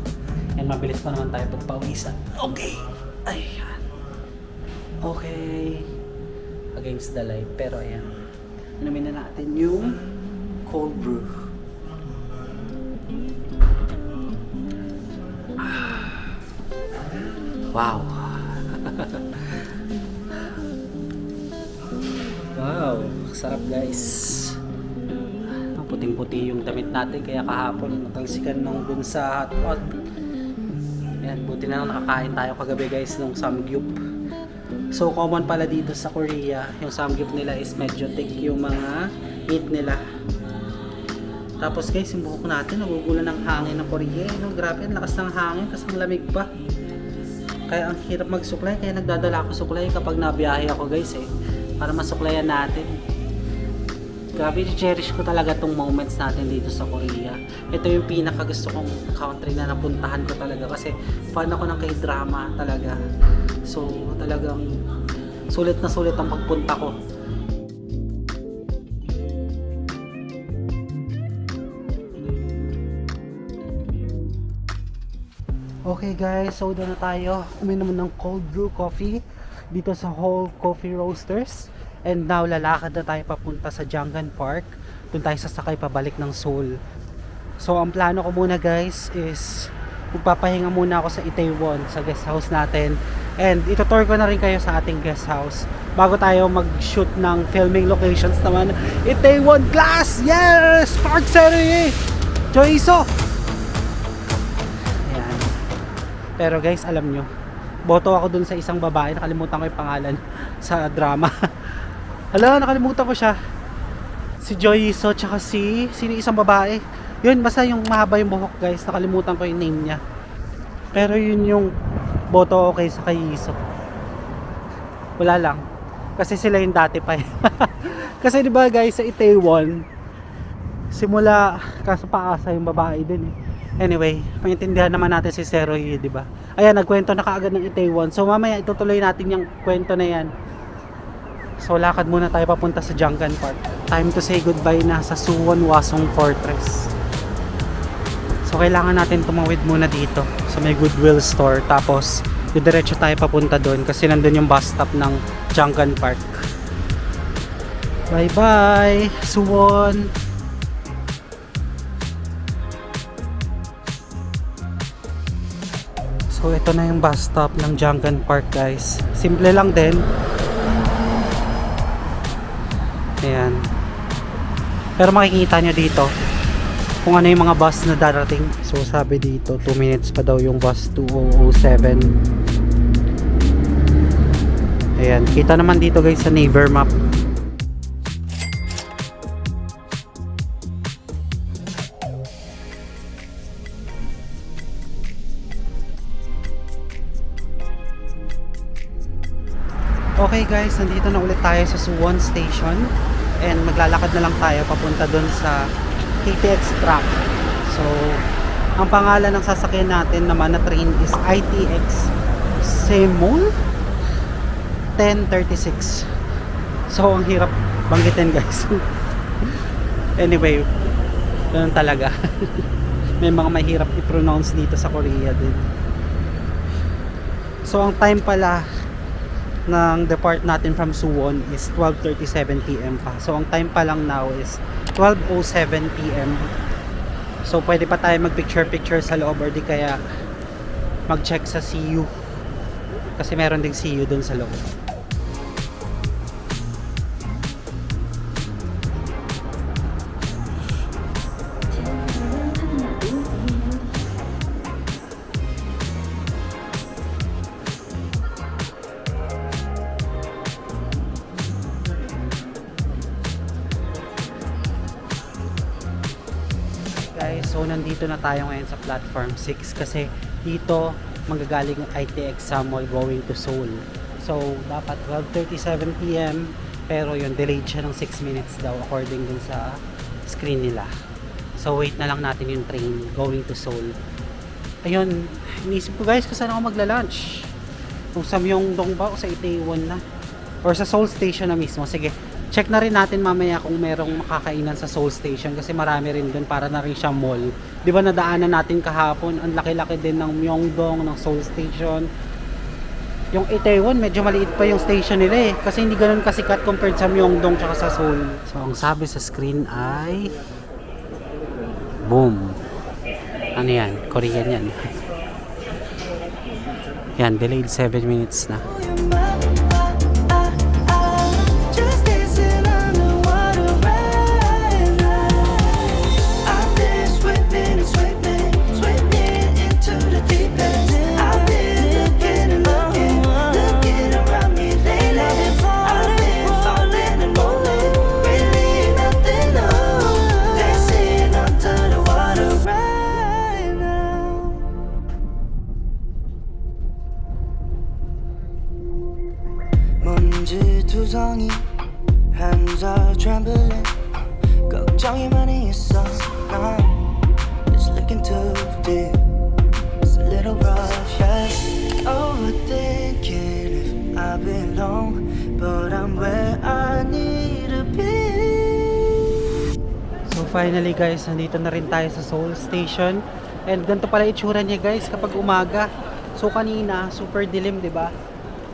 And mabilis pa naman tayo pagpawisan. Okay! Ayan. Okay. Against the light. Pero ayan. Inumin na natin yung cold brew. Wow. Wow, sarap guys. Ang puting-puti yung damit natin kaya kahapon natalsikan nung dun sa hotpot. Ayan, buti na lang nakakain tayo kagabi guys nung samgyup. So common pala dito sa Korea, yung samgyup nila is medyo thick yung mga meat nila. Tapos guys, yung buhok natin nagugulan ng hangin ng Korea. No, grabe, ang lakas ng hangin kasi ang lamig pa. Kaya ang hirap magsuklay, kaya nagdadala ako suklay kapag nabiyahe ako guys para masuklayan natin. Grabe, cherish ko talaga tong moments natin dito sa Korea. Ito yung pinaka gusto kong country na napuntahan ko talaga kasi fan ako ng K-drama talaga. So talagang sulit na sulit ang pagpunta ko. Okay guys, so doon na tayo. Uminom ng cold brew coffee dito sa Whole Coffee Roasters. And now lalakad na tayo papunta sa Janggan Park. Doon tayo sasakay pabalik ng Seoul. So ang plano ko muna guys is magpapahinga muna ako sa Itaewon, sa guest house natin. And itutour ko na rin kayo sa ating guest house bago tayo mag-shoot ng filming locations naman. Itaewon Class! Yes! Park Serie! Joiso! Pero guys, alam nyo, boto ako dun sa isang babae, nakalimutan ko yung pangalan sa drama. Hala, nakalimutan ko siya. Si Joiso, tsaka sino isang babae. Yun, basta yung mahaba yung buhok guys, nakalimutan ko yung name niya. Pero yun yung boto ko kay sa Kaiso. Wala lang. Kasi sila yung dati pa Kasi diba guys, sa Itaewon, simula kaso paasa yung babae din Anyway, maintindihan naman natin si Seroy, di ba? Ayan, nagkwento na kaagad ng Itaewon. So mamaya itutuloy natin yung kwento na yan. So lakad muna tayo papunta sa Janggan Park. Time to say goodbye na sa Suwon Hwasong Fortress. So kailangan natin tumawid muna dito sa may Goodwill store. Tapos didiretso tayo papunta doon kasi nandun yung bus stop ng Janggan Park. Bye bye, Suwon! So ito na yung bus stop ng Janggan Park guys. Simple lang din. Ayan. Pero makikita nyo dito kung ano yung mga bus na darating. So sabi dito 2 minutes pa daw yung bus 2007. Ayan. Kita naman dito guys sa Naver map. Okay guys, nandito na ulit tayo sa Suwon Station and maglalakad na lang tayo papunta dun sa KTX track. So So, ang pangalan ng sasakyan natin naman na train is ITX Seoul 1036. So, ang hirap banggitin guys. Anyway, ganun talaga. May mga mahirap i-pronounce dito sa Korea din. So, ang time pala ng depart natin from Suwon is 12:37 PM pa. So, ang time pa lang now is 12:07 PM. So, pwede pa tayo mag-picture-picture sa loob or di kaya mag-check sa CU. Kasi meron ding CU dun sa loob. Guys, so nandito na tayo ngayon sa platform 6 kasi dito manggagaling ang ITX Samol going to Seoul. So dapat 12:37 PM pero yun delayed siya ng 6 minutes daw according dun sa screen nila. So wait na lang natin yung train going to Seoul. Ayun, iniisip ko guys kung saan ako magla-lunch. Kung sa Myeongdong ba o sa Itaewon na or sa Seoul Station na mismo. Sige, check na rin natin mamaya kung merong makakainan sa Seoul Station kasi marami rin dun para na rin siyang mall. Di ba nadaanan natin kahapon, ang laki-laki din ng Myeongdong, ng Seoul Station. Yung Itaewon, medyo maliit pa yung station nila eh. Kasi hindi ganun kasikat compared sa Myeongdong tsaka sa Seoul. So, ang sabi sa screen ay boom. Ano yan? Korean yan. Yan, delayed 7 minutes na.
Just dancing underwater right now. I've been swimming and swimming, swimming into the deep end. I've been looking and looking, looking around me lately. I've been falling and rolling, really nothing new. Dancing under the water right now. 먼지투성이 hands are trembling 걱정이 많이 있어 난 just looking too deep it's a little rough yeah overthinking if I belong but I'm where I need to be.
So finally guys, nandito na rin tayo sa Seoul Station. And ganito pala itsura niya guys kapag umaga. So kanina, super dilim, 'di ba?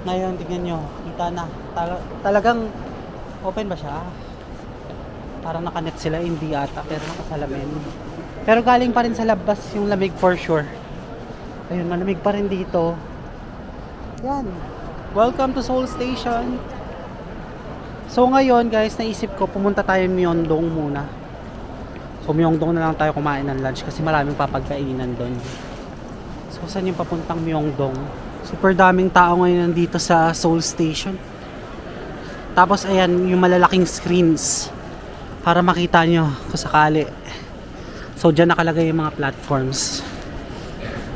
Ngayon, tingnan nyo, kita na. Talagang open ba siya? Parang nakanet sila, hindi ata, pero nakasalamin. Pero galing pa rin sa labas yung lamig for sure. Ayun, malamig pa rin dito. Yan. Welcome to Seoul Station. So ngayon guys, naisip ko pumunta tayo Myeongdong muna. So Myeongdong na lang tayo kumain ng lunch kasi maraming papagkainan doon. So saan yung papuntang Myeongdong? Super daming tao ngayon nandito sa Seoul Station. Tapos ayan, yung malalaking screens para makita nyo kung sakali. So dyan nakalagay yung mga platforms.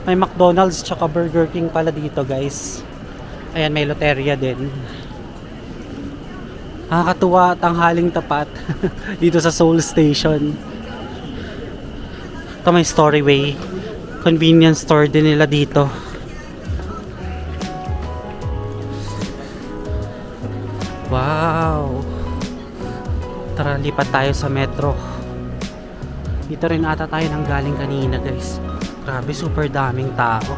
May McDonald's tsaka Burger King pala dito guys. Ayan, may loteria din. Nakakatuwa, tanghaling tapat dito sa Seoul Station. Ito may Storyway. Convenience store din nila dito. Wow! Tara, lipat tayo sa metro. Dito rin ata tayo nang galing kanina guys. Grabe, super daming tao.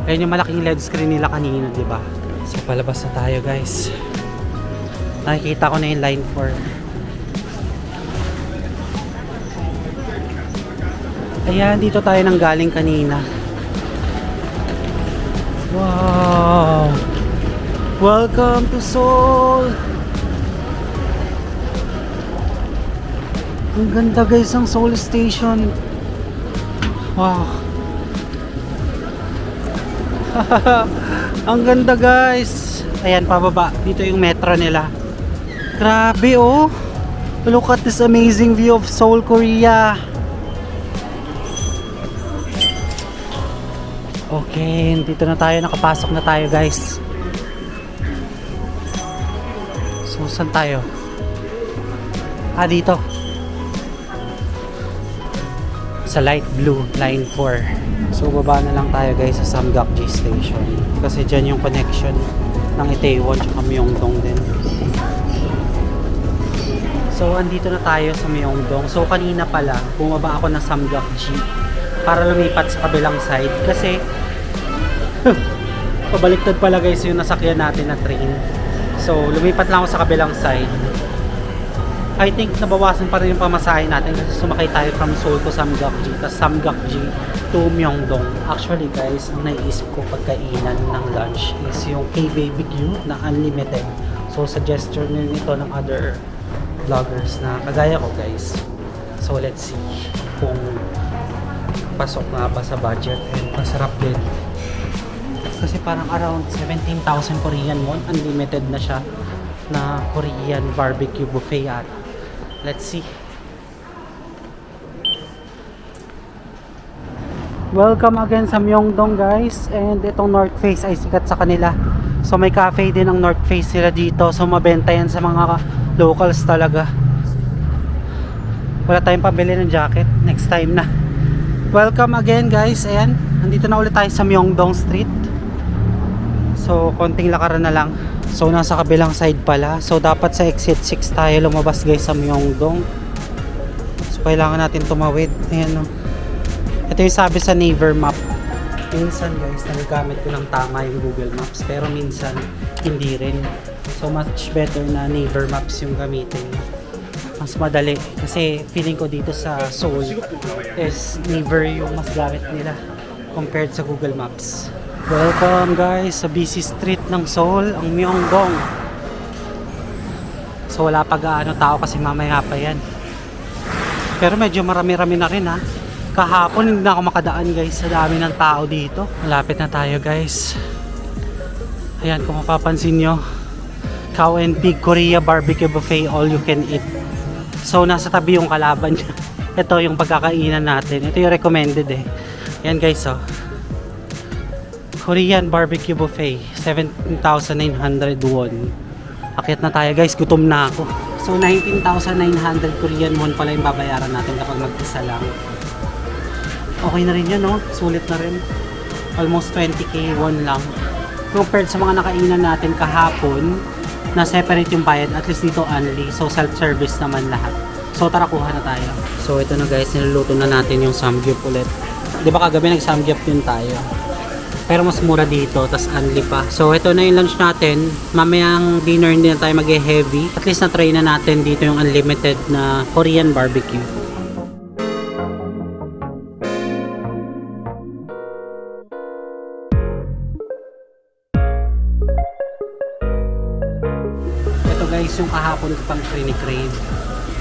Ayun yung malaking LED screen nila kanina, di ba? So palabas na tayo guys. Nakikita ko na yung line 4. Ayan, dito tayo nang galing kanina. Wow! Welcome to Seoul! Ang ganda guys ang Seoul Station. Wow! Ang ganda guys! Ayan, pababa. Dito yung metro nila. Grabe oh! Look at this amazing view of Seoul, Korea. Okay, dito na tayo. Nakapasok na tayo guys. So, saan tayo? Ah, dito. sa light blue, line 4. So baba na lang tayo guys sa Samgakji Station. Kasi dyan yung connection ng Itaewon tsaka Myeongdong din. So andito na tayo sa Myeongdong. So kanina pala, bumaba ako ng Samgakji para lumipat sa kabilang side. Kasi pabaliktad pala guys yung nasakyan natin na train. So lumipat lang ako sa kabilang side. I think nabawasan pa rin yung pamasahe natin kasi sumakay tayo from Seoul to Samgakji, tapos Samgakji to Myeongdong. Actually guys, ang naiisip ko pagkainan ng lunch is yung K-BBQ na unlimited. So suggestion din ito ng other vloggers na kagaya ko guys. So let's see kung pasok nga ba sa budget and masarap din. Kasi parang around 17,000 Korean won, unlimited na siya na Korean barbecue buffet at let's see. Welcome again sa Myeongdong guys, and itong North Face ay sikat sa kanila. So may cafe din ang North Face sila dito, so mabenta yan sa mga locals talaga. Wala tayong pabili ng jacket, next time na. Welcome again guys, ayan, nandito na ulit tayo sa Myeongdong Street. So konting lakaran na lang. So nasa kabilang side pala. So dapat sa exit 6 tayo lumabas guys sa Myeongdong. So kailangan natin tumawid. Ayan o. Ito yung sabi sa Naver Map. Minsan guys, nagagamit ko ng tama yung Google Maps. Pero minsan, hindi rin. So much better na Naver Maps yung gamitin. Mas madali. Kasi feeling ko dito sa Seoul is Naver yung mas gamit nila compared sa Google Maps. Welcome guys sa busy street ng Seoul, ang Myeongdong. So wala pa gaano tao kasi mamaya pa yan. Pero medyo marami-rami na rin ha. Kahapon hindi na ako makadaan guys sa dami ng tao dito. Malapit na tayo guys. Ayan, kung mapapansin nyo, Cow and Pig Korea Barbecue Buffet all you can eat. So nasa tabi yung kalaban niya. Ito yung pagkakainan natin. Ito yung recommended eh. Ayan guys oh. Korean barbecue buffet, 17,900 won. Akyat na tayo guys, gutom na ako. So 19,900 Korean won pala yung babayaran natin kapag mag-isa lang. Okay na rin yun no, sulit na rin. Almost 20k won lang. Compared sa mga nakainan natin kahapon, na separate yung bayad, at least dito only. So self-service naman lahat. So tara, kuha na tayo. So ito na guys, niluluto na natin yung samgyup ulit. Di ba kagabi nag-samgyup din tayo? Pero mas mura dito, tas unli pa. So ito na yung lunch natin. Mamayang dinner hindi na tayo mag-heavy. At least na-try na natin dito yung unlimited na Korean barbecue. Ito guys yung kahapon ko pang crave.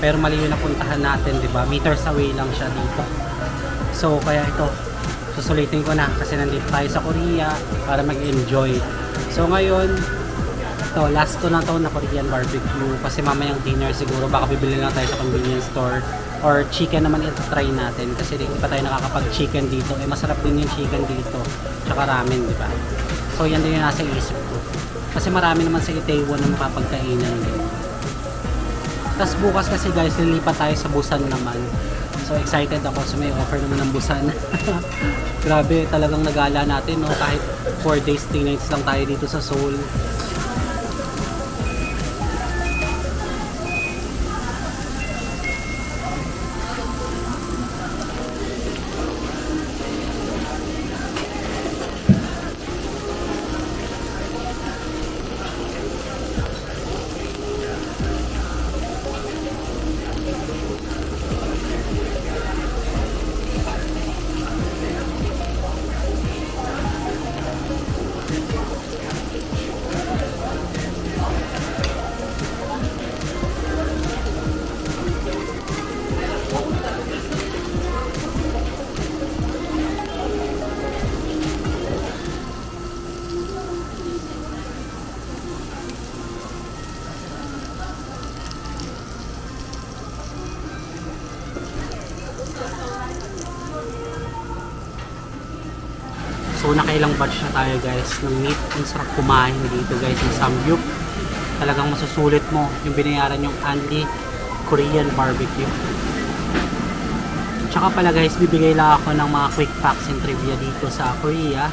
Pero mali yung napuntahan natin, di ba? Meters away lang siya dito. So kaya ito, susulitin ko na kasi nandito tayo sa Korea para mag-enjoy. So ngayon, ito, last ko na to na Korean barbecue kasi mamayang dinner siguro baka bibili lang tayo sa convenience store or chicken naman ito try natin kasi di pa tayo nakakapag-chicken dito. Eh masarap din yung chicken dito tsaka ramen, di ba? So yan din yung nasa isip ko. Kasi marami naman sa Itaewon na mapapagkainan din. Tapos bukas kasi guys, lilipat tayo sa Busan naman. So excited ako so may offer naman ng Busan. Grabe talagang nagala natin no, kahit 4 days 3 nights lang tayo dito sa Seoul. So nakailang batch na tayo guys ng meat. Ang sarap kumain dito guys ng samgyup. Talagang masusulit mo yung binayaran yung only Korean barbecue. Tsaka pala guys, bibigay lang ako ng mga quick facts and trivia dito sa Korea.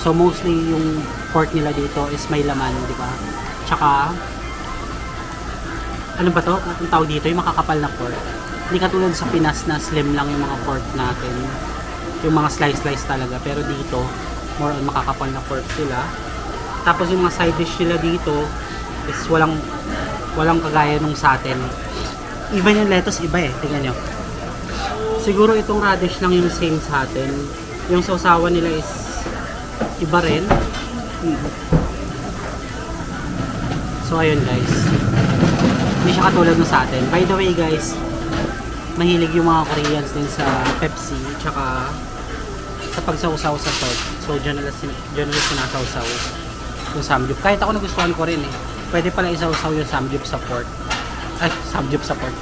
So mostly yung pork nila dito is may laman, di ba? Tsaka ano ba to? Ang tawag dito, yung makakapal na pork. Hindi katulad sa Pinas na slim lang yung mga pork natin. Yung mga slice talaga. Pero dito, more on makakapal na pork sila. Tapos yung mga side dish nila dito is walang kagaya nung sa atin. Even yung lettuce, iba eh. Tingnan nyo. Siguro itong radish lang yung same sa atin. Yung sausawan nila is iba rin. So ayun guys. Hindi siya katulad ng sa atin. By the way guys, mahilig yung mga Koreans din sa Pepsi tsaka sa pagsausaw sa salt. So dyan nila sinasawsaw yung samgyup. Kahit ako nagustuhan ko rin eh. Pwede pala isawsaw yung samgyup sa pork. Ay, samgyup sa pork.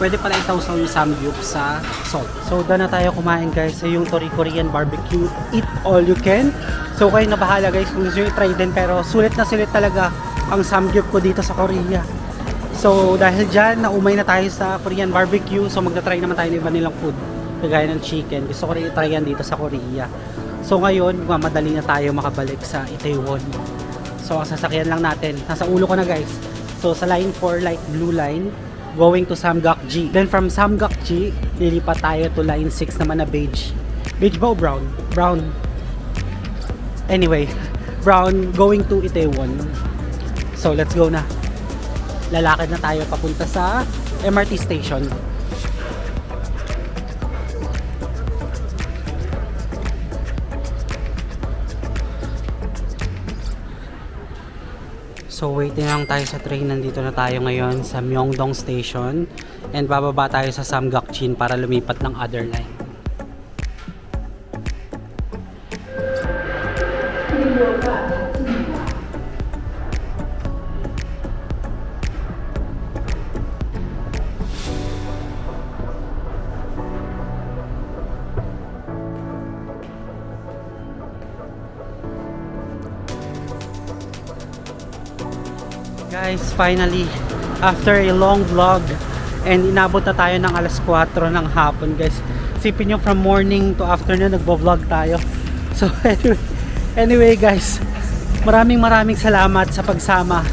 Pwede pala isawsaw yung samgyup sa salt. So, doon na tayo kumain guys sa yung Tori Korean barbecue. Eat all you can. So, kayo na bahala guys kung gusto nyo i-try din. Pero, sulit na sulit talaga ang samgyup ko dito sa Korea. So, dahil dyan, naumay na tayo sa Korean barbecue. So, magta-try naman tayo ng iba nilang food. Kagaya ng chicken. Gusto ko rin i-try yan dito sa Korea. So, ngayon, mamadali na tayo makabalik sa Itaewon. So, ang sasakyan lang natin. Nasa ulo ko na guys. So, sa line 4, light blue line, going to Samgakji. Then from Samgakji, lilipat tayo to line 6 naman na beige. Beige ba o brown? Brown. Anyway, brown going to Itaewon. So let's go na. Lalakad na tayo papunta sa MRT station. So waiting lang tayo sa train. Nandito na tayo ngayon sa Myeongdong Station. And bababa tayo sa Samgakjin para lumipat ng other line. Guys, finally, after a long vlog and inabot na tayo ng alas 4 ng hapon guys. Sipin nyo from morning to afternoon nagbo-vlog tayo. So anyway guys, maraming salamat sa pagsama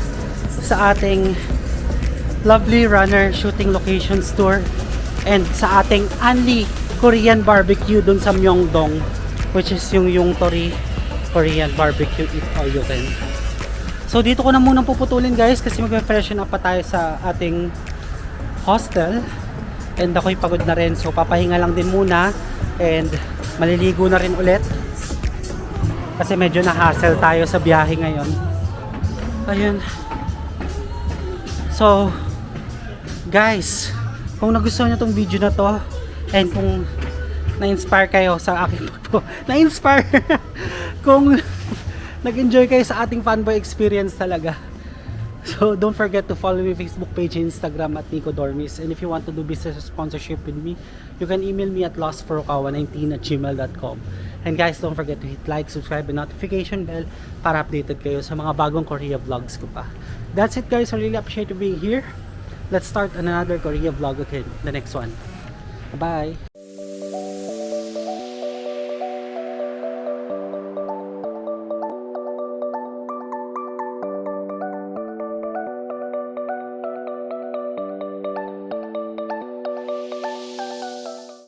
sa ating lovely runner shooting locations tour and sa ating only Korean barbecue dun sa Myeongdong, which is yung Tori Korean barbecue eat all you can. So dito ko na munang puputulin guys kasi magpe-freshen up pa tayo sa ating hostel and ako'y pagod na rin, so papahinga lang din muna and maliligo na rin ulit kasi medyo na-hassle tayo sa biyahe ngayon. Ayun. So guys, kung nagustuhan nyo tong video na to and kung na-inspire kayo sa aking na-inspire kung nag-enjoy kayo sa ating fanboy experience talaga. So don't forget to follow my Facebook page and Instagram at Nico Dormis. And if you want to do business sponsorship with me, you can email me at lostforrokawa19@gmail.com. And guys, don't forget to hit like, subscribe, and notification bell para updated kayo sa mga bagong Korea vlogs ko pa. That's it guys, I really appreciate you being here. Let's start another Korea vlog again, the next one. Bye!